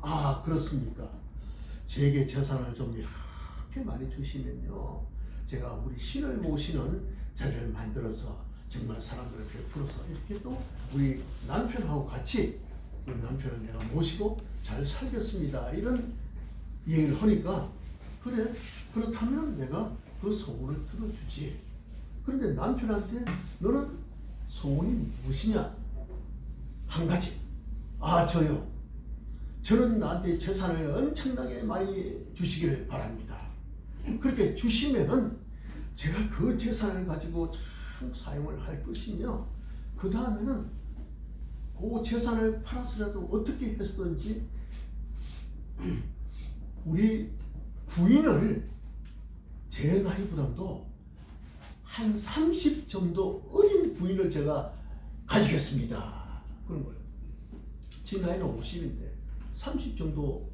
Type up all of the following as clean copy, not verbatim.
아, 그렇습니까? 제게 재산을 좀 이렇게 많이 주시면요, 제가 우리 신을 모시는 자리를 만들어서 정말 사람들을 베풀어서 이렇게 또 우리 남편하고 같이 우리 남편을 내가 모시고 잘 살겠습니다. 이런 얘기를 하니까, 그래, 그렇다면 내가 그 소원을 들어주지. 그런데 남편한테 너는 소원이 무엇이냐? 한 가지. 아, 저요. 저는 나한테 재산을 엄청나게 많이 주시기를 바랍니다. 그렇게 주시면은 제가 그 재산을 가지고 참 사용을 할 것이며, 그 다음에는 그 재산을 팔아서라도 어떻게 했든지 우리 부인을 제 나이보다도 한 30 정도 어린 부인을 제가 가지겠습니다. 그런 거예요. 제 나이는 50인데 30 정도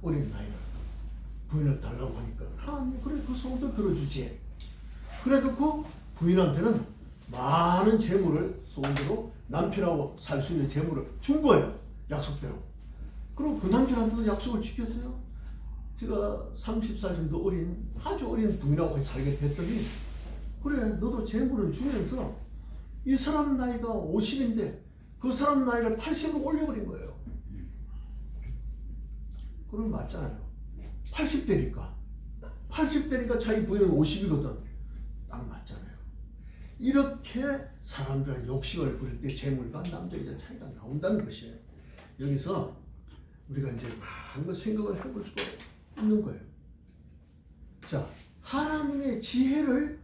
어린 나이를 부인을 달라고 하니까 하나님, 그래, 그 소원도 들어주지. 그래도 그 부인한테는 많은 재물을 소원대로 남편하고 살 수 있는 재물을 준 거예요. 약속대로. 그럼 그 남편한테도 약속을 지켰어요. 제가 30살 정도 어린, 아주 어린 부인하고 살게 됐더니, 그래, 너도 재물을 주면서 이 사람 나이가 50인데 그 사람 나이를 80으로 올려버린 거예요. 그럼 맞잖아요. 80대니까 자기 부인은 50이거든. 딱 맞잖아요. 이렇게 사람들은 욕심을 부릴 때 재물과 남자 여자 차이가 나온다는 것이에요. 여기서 우리가 이제 많은 걸 생각을 해볼 수가 있는 거예요. 자, 하나님의 지혜를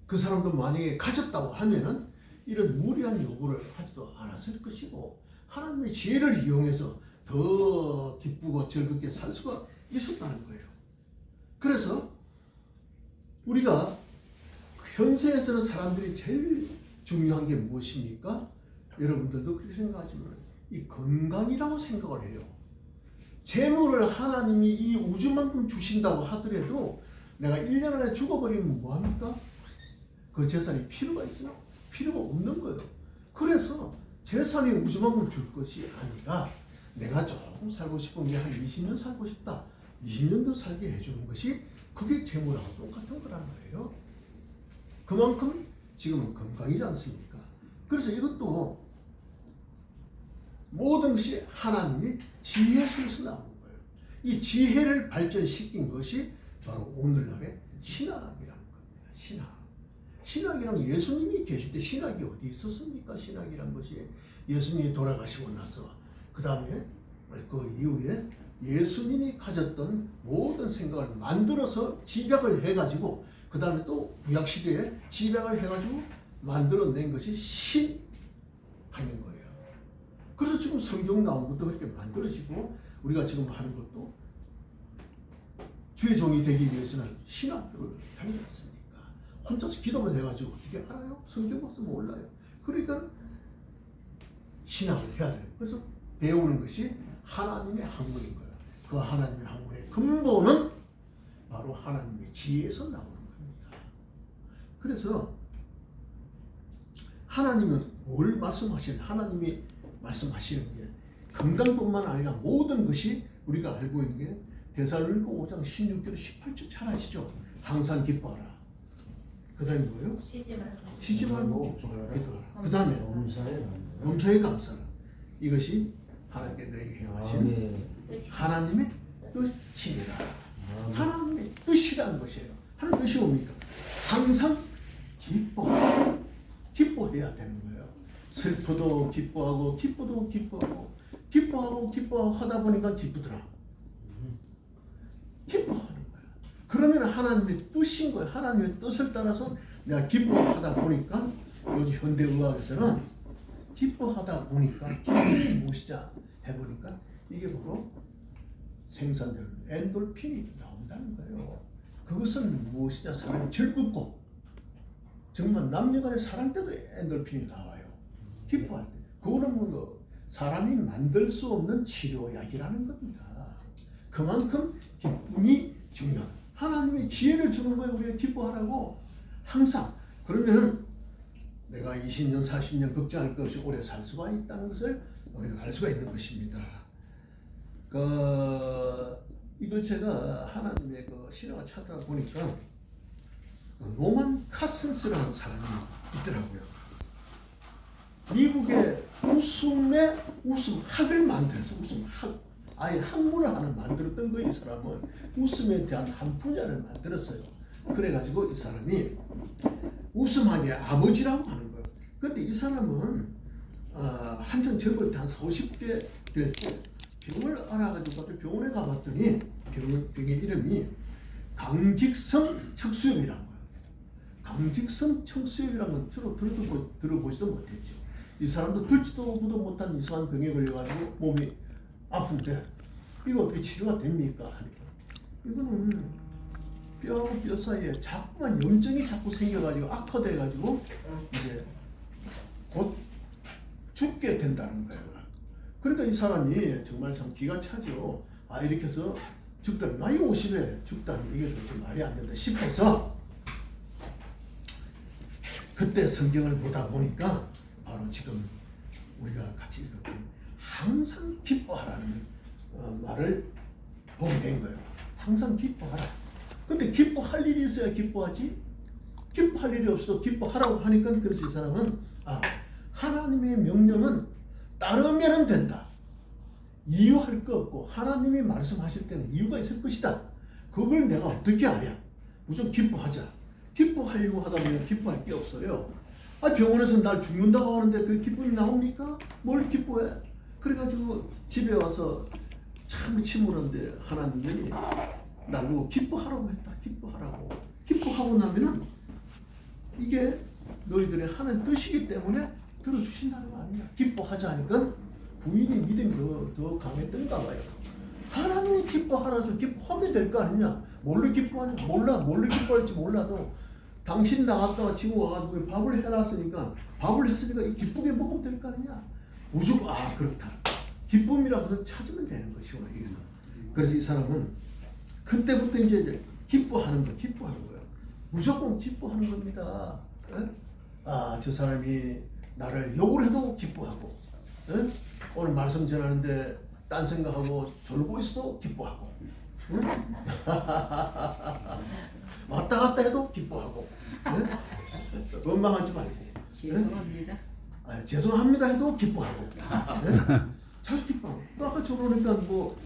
그 사람도 만약에 가졌다고 하면은 이런 무리한 요구를 하지도 않았을 것이고, 하나님의 지혜를 이용해서 더 기쁘고 즐겁게 살 수가 있었다는 거예요. 그래서 우리가 현세에서는 사람들이 제일 중요한 게 무엇입니까? 여러분들도 그렇게 생각하지만 이 건강이라고 생각을 해요. 재물을 하나님이 이 우주만큼 주신다고 하더라도 내가 1년 안에 죽어버리면 뭐합니까? 그 재산이 필요가 있어요? 필요가 없는 거예요. 그래서 재산이 우주만큼 줄 것이 아니라 내가 조금 살고 싶은 게 한 20년 살고 싶다. 20년 더 살게 해주는 것이 그게 재물하고 똑같은 거란 말이에요. 그만큼 지금은 건강이지 않습니까? 그래서 이것도 모든 것이 하나님이 지혜 속에서 나오는 거예요. 이 지혜를 발전시킨 것이 바로 오늘날의 신학이라는 겁니다. 신학이란 예수님이 계실 때 신학이 어디 있었습니까? 신학이란 것이 예수님이 돌아가시고 나서 그 다음에 그 이후에 예수님이 가졌던 모든 생각을 만들어서 집약을 해가지고 그 다음에 또 구약시대에 집약을 해가지고 만들어낸 것이 신학인 거예요. 그래서 지금 성경 나온 것도 그렇게 만들어지고 우리가 지금 하는 것도 주의 종이 되기 위해서는 신학교를 다니지 않습니까? 혼자서 기도만 해가지고 어떻게 알아요? 성경 벌써 몰라요. 그러니까 신학을 해야 돼요. 그래서 배우는 것이 하나님의 학문인 거예요. 그 하나님의 학문의 근본은 바로 하나님의 지혜에서 나오는 겁니다. 그래서 하나님은 뭘 말씀하시는, 하나님이 말씀하시는 게 건강뿐만 아니라 모든 것이 우리가 알고 있는 게 데살로니가 5장 16절 18절 잘 아시죠? 항상 기뻐하라. 그 다음에 뭐예요? 쉬지 말고 기뻐하라. 그 다음에 범사에 감사하라. 이것이 하나님께 너에게 행하신 하나님의 뜻이니라. 하나님의 뜻이라는 것이에요. 하나님의 뜻이 뭡니까? 항상 기뻐해야 되는 거예요. 슬퍼도 기뻐하고 기뻐도 기뻐하고 하다 보니까 기쁘더라. 기뻐하는 거야. 그러면 하나님의 뜻인 거야. 하나님의 뜻을 따라서 내가 기뻐하다 보니까 요즘 현대의학에서는 기뻐하다 보니까 기쁨이 무엇이자 해보니까 이게 바로 생산되는 엔돌핀이 나온다는 거예요. 그것은 무엇이냐? 사람이 즐겁고 정말 남녀간의 사랑 때도 엔돌핀이 나와요. 기뻐할 때. 그거는 뭐 사람이 만들 수 없는 치료약이라는 겁니다. 그만큼 기쁨이 중요한 하나님의 지혜를 주는 거예요. 우리가 기뻐하라고 항상. 그러면은 내가 20년 40년 걱정할 것 없이 오래 살 수가 있다는 것을 우리가 알 수가 있는 것입니다. 이걸 제가 하나님의 신앙을 찾다 보니까 노만 카슨스라는 사람이 있더라고요. 미국의 웃음학을 만들어서 아예 학문을 하나 만들었던 거예요. 이 사람은 웃음에 대한 한 분야를 만들었어요. 그래가지고 이 사람이 웃음학의 아버지라고 하는 거예요. 근데 이 사람은 한참 젊을 때 한 40대 될 때 병을 알아가지고 병원에 가봤더니 병의 이름이 강직성 척수염이라는 거예요. 강직성 척수염이라는 건 들어보지도 못했죠. 이 사람도 듣지도 보도 못한 이상한 병에 걸려가지고 몸이 아픈데 이거 어떻게 치료가 됩니까? 하니까 이거는 뼈하고 뼈 사이에 자꾸만 염증이 자꾸 생겨가지고 악화돼가지고 이제 곧 죽게 된다는 거예요. 그러니까 이 사람이 정말 참 기가 차죠. 이렇게 해서 죽다니 나이 50에 죽다니 이게 도대체 말이 안 된다 싶어서 그때 성경을 보다 보니까 바로 지금 우리가 같이 읽었던 항상 기뻐하라는 말을 보게 된 거예요. 항상 기뻐하라. 근데 기뻐할 일이 있어야 기뻐하지. 기뻐할 일이 없어도 기뻐하라고 하니까 그래서 이 사람은 하나님의 명령은 따르면 된다. 이유할 거 없고 하나님이 말씀하실 때는 이유가 있을 것이다. 그걸 내가 어떻게 아냐. 무조건 기뻐하자. 기뻐하려고 하다 보면 기뻐할 게 없어요. 병원에서 날 죽는다고 하는데 그 기쁨이 나옵니까? 뭘 기뻐해? 그래가지고 집에 와서 참 침울한데 하나님이 나보고 기뻐하라고 했다. 기뻐하라고. 기뻐하고 나면은 이게 너희들의 하나님 뜻이기 때문에 들어주신다는 거 아니냐. 기뻐하자 하니까 부인이 믿음이 더 강했던가 봐요. 하나님이 기뻐하라서 기뻐하면 될 거 아니냐. 뭘로 기뻐하냐. 몰라. 뭘로 기뻐할지 몰라서 당신 나갔다가 지금 와가지고 밥을 해놨으니까 밥을 했으니까 기쁘게 먹으면 될 거 아니냐. 무조건 그렇다. 기쁨이라고 찾으면 되는 것이고 여기서. 그래서 이 사람은 그때부터 이제 기뻐하는 거예요. 무조건 기뻐하는 겁니다. 저 사람이 나를 욕을 해도 기뻐하고, 오늘 말씀 전하는데 딴 생각하고 졸고 있어도 기뻐하고, 왔다 갔다 해도 기뻐하고, 원망하지 말고. 죄송합니다. 죄송합니다 해도 기뻐하고. 자주 기뻐하고. 아까 저러니까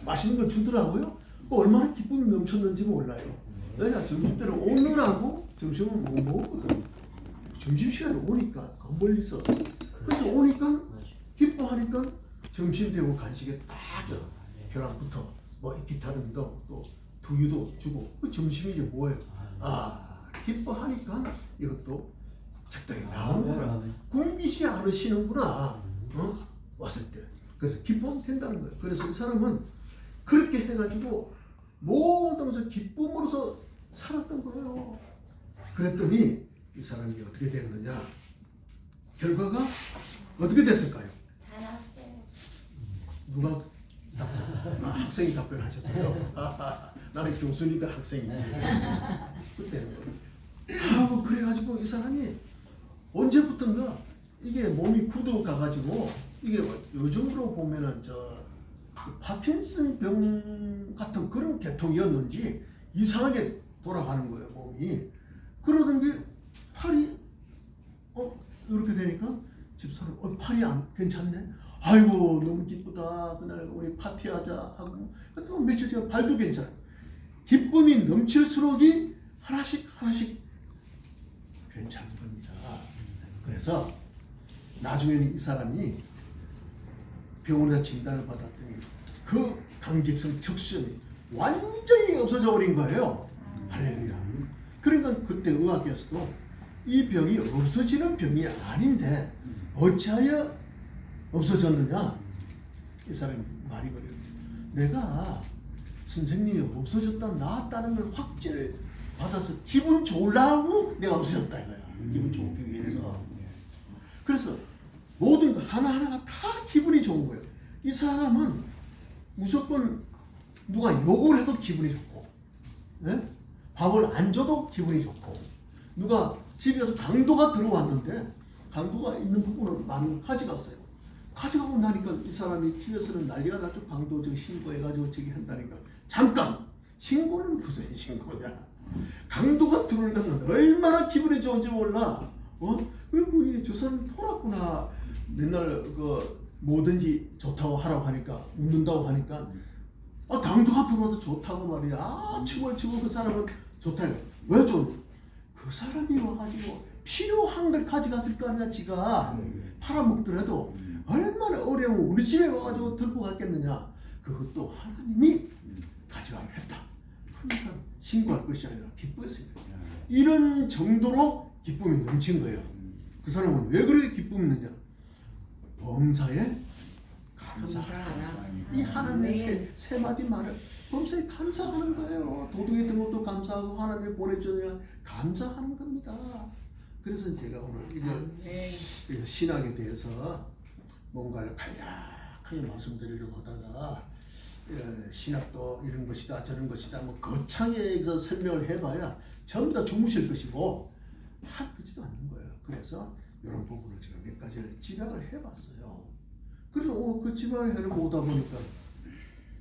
맛있는 걸 주더라고요. 얼마나 기쁨이 넘쳤는지 몰라요. 왜냐, 점심때는 오느라고 점심을 못 먹거든. 점심시간에 오니까 멀리서. 그래서 오니까 기뻐하니까 점심 되고 간식에 딱 벼락부터 기타 등등 또 두유도 주고. 그 점심이 이제 뭐예요? 기뻐하니까 이것도 적당히 나오는구나. 굶기지 않으시는구나. 왔을 때. 그래서 기뻐하면 된다는 거예요. 그래서 이 사람은 그렇게 해가지고 모든 것을 기쁨으로써 살았던 거예요. 그랬더니 이 사람이 어떻게 됐느냐. 결과가 어떻게 됐을까요? 다 나왔어요. 누가? 학생이 답변하셨어요. 나는 교수니까 학생이지. 그때는 그래가지고 이 사람이 언제부턴가 이게 몸이 굳어가가지고 이게 요즘으로 보면은 파킨슨 병 같은 그런 계통이었는지 이상하게 돌아가는 거예요, 몸이. 그러던 게 팔이 이렇게 되니까 집사람 팔이 괜찮네. 아이고 너무 기쁘다. 그날 우리 파티하자 하고 또 며칠 지나 발도 괜찮아요. 기쁨이 넘칠수록이 하나씩 괜찮은 겁니다. 그래서 나중에는 이 사람이 병원에서 진단을 받았더니 그 강직성 척수염이 완전히 없어져 버린 거예요. 할렐루야. 그러니까 그때 의학에서도 이 병이 없어지는 병이 아닌데 어찌하여 없어졌느냐. 이 사람이 말이 그래요. 내가 선생님이 없어졌다 나았다는 걸 확진을 받아서 기분 좋으려고 내가 없어졌다 이거야. 기분 좋기 위해서. 그래서 모든 거 하나하나가 다 기분이 좋은 거예요. 이 사람은 무조건 누가 욕을 해도 기분이 좋고, 밥을 안 줘도 기분이 좋고, 누가 집에서 강도가 들어왔는데 강도가 있는 부분을 많이 가져갔어요. 가져가고 나니까 이 사람이 집에서는 난리가 나죠. 강도 저기 신고해가지고 저기 한다니까. 잠깐! 신고는 무슨 신고냐? 강도가 들어오면 얼마나 기분이 좋은지 몰라. 저 사람 토났구나. 맨날 뭐든지 좋다고 하라고 하니까, 웃는다고 하니까, 강도가 들어와도 좋다고 말이야. 춤을 그 사람은 좋다. 왜 좀? 그 사람이 와가지고 필요한 걸 가져갔을 거 아니야, 지가. 팔아먹더라도 얼마나 어려우면 우리 집에 와가지고 들고 갔겠느냐. 그것도 하나님이 가져가겠다. 그러니까 신고할 것이 아니라 기뻐했어요. 이런 정도로 기쁨이 넘친 거예요. 그 사람은 왜 그렇게 기쁨이 있느냐? 범사에 감사하라. 이 하나님의 세 마디 말을 범사에 감사하는 거예요. 도둑이 든 것도 감사하고 하나님이 보내주니까 감사하는 겁니다. 그래서 제가 오늘 이거 신학에 대해서 뭔가를 간략하게 말씀드리려고 하다가 신학도 이런 것이다 저런 것이다 뭐 거창하게 설명을 해봐야 전부 다 주무실 것이고 하지도 않는 거예요. 그래서 이런 부분을 제가 몇 가지를 집약을 해봤어요. 그래서 그 집약을 해보다 보니까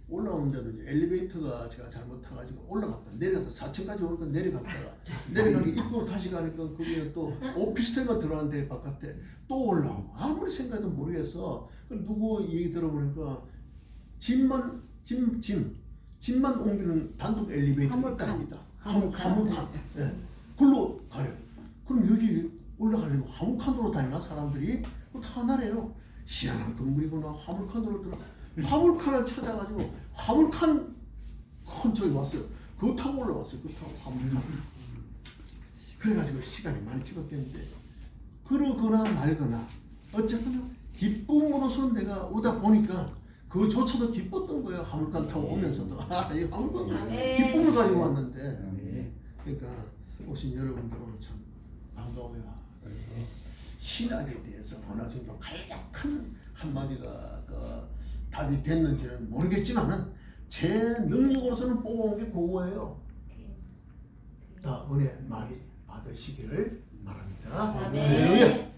올라오는데도 이제 엘리베이터가 제가 잘못 타가지고 올라갔다 내려갔다 4층까지 오니까 내려갔다가 내려가니 입구로 다시 가니까 거기에 또 오피스텔만 들어가는데 바깥에 또 올라오고 아무리 생각해도 모르겠어. 누구 얘기 들어보니까 짐만 옮기는 단독 엘리베이터가 있답니다. 화물칸. 예. 그걸로 가요. 그럼 여기 올라가려면 화물칸으로 다니나 사람들이? 다 하나래요. 희한한 건물이구나. 화물칸으로 들어가. 화물칸을 찾아가지고 화물칸 근처에 왔어요. 그거 타고 올라왔어요. 그거 타고 화물칸. 그래가지고 시간이 많이 찍었겠는데 그러거나 말거나 어쨌거나 기쁨으로서 내가 오다 보니까 그조차도 기뻤던 거예요. 화물칸 타고 오면서도 이 화물칸 기쁨을 가지고 왔는데 그러니까 오신 여러분들은 참 반가워요. 그래서 신학에 대해서 어느 정도 간략한 한마디가 답이 됐는지는 모르겠지만은 제 능력으로서는 뽑아온 게 그거예요. 다 은혜 많이 받으시기를 바랍니다. 네.